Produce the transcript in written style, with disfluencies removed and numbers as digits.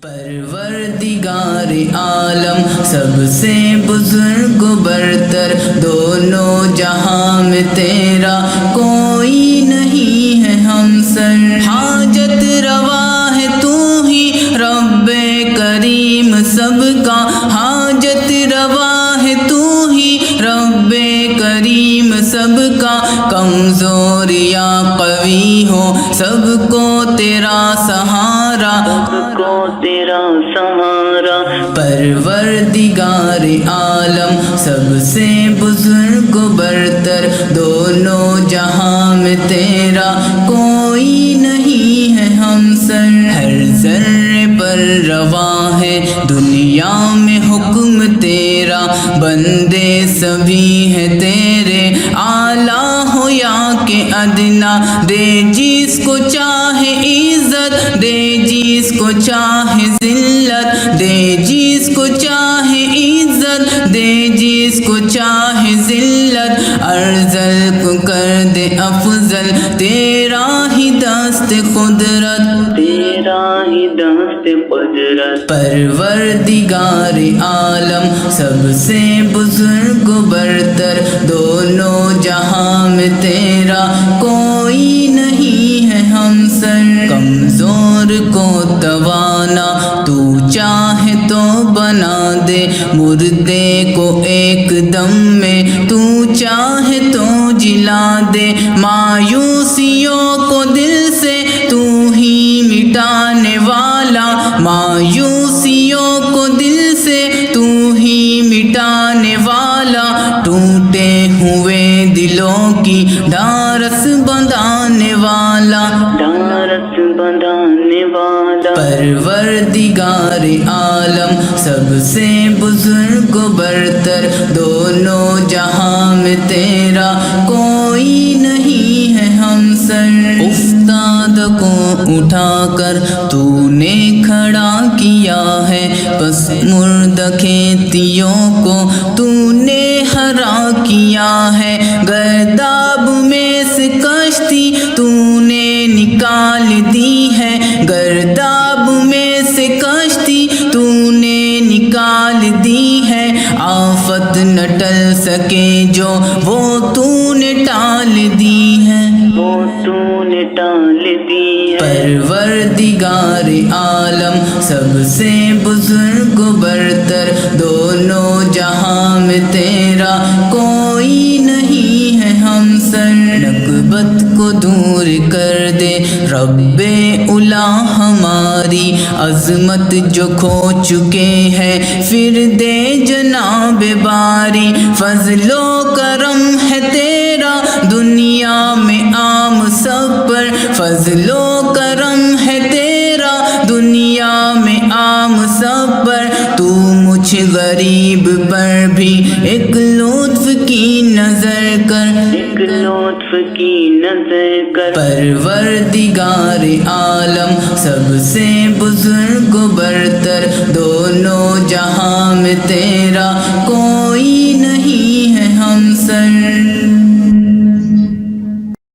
پروردگار عالم سب سے بزرگ و برتر، دونوں جہاں میں تیرا کوئی نہیں ہے ہمسر۔ حاجت روا ہے تو ہی رب کریم سب کا، حاجت روا ہے تو ہی رب کریم سب کا، کمزور یا قوی ہو سب کو تیرا سہارا، سب کو تیرا سہارا۔ پروردگار عالم سب سے بزرگ و برتر، دونوں جہاں میں تیرا کوئی نہیں ہے ہمسر۔ ہر ذرے پر رواں ہے دنیا میں حکم تیرا، بندے سبھی ہیں تیرے، اعلیٰ ہو یا کہ ادنا، دے جس کو چاہے عزت، دے جس کو چاہے ذلت، دے جس کو چاہے عزت، دے جس کو چاہے ذلت، ارذل کو کر دے افضل، تیرا ہی دست قدرت، تیرا ہی دست قدرت۔ پروردگار عالم سب سے بزرگ و برتر، دونوں جہاں میں تیرا کوئی نہیں ہے ہمسر۔ کمزور کو توانا تو چاہے تو بنا دے، مردے کو ایک دم میں تو چاہے تو جلا دے، مایوسیوں کو دل سے تو ہی مٹانے والا، مایوسیوں کو دل سے تو ہی مٹانے والا، ٹوٹے ہوئے دلوں کی ڈھارس بندھانے والا، ڈھارس بندھانے والا۔ پروردگار عالم سب سے بزرگ و برتر، دونوں جہاں میں تیرا کوئی نہیں ہے ہمسر۔ افتاد کو اٹھا کر تو نے کھڑا کیا ہے، پس مردہ کھیتیوں کو تو نے ہرا کیا ہے، گرداب میں سے کشتی تو نے نکال دی ہے، گرداب میں سے کشتی تو نے نکال دی ہے، آفت نہ ٹل سکے جو وہ تو نے ٹال دی ہے، وہ تو نے ٹال دی ہے۔ پروردگار عالم سب سے بزرگ و برتر، دونوں جہاں میں تیرا کوئی نہیں ہے ہمسر۔ نکبت کو دور کر دے رب اولا ہماری، عظمت جو کھو چکے ہیں پھر دے جناب باری، فضل و کرم ہے تیرا دنیا میں عام سب پر، فضل و کرم ہے تیرا دنیا میں عام سب پر، تو مجھ غریب پر بھی ایک لطف کی نظر کر، ایک لطف کی نظر کر۔ پروردگار عالم سب سے بزرگ و برتر، دونوں جہاں میں تیرا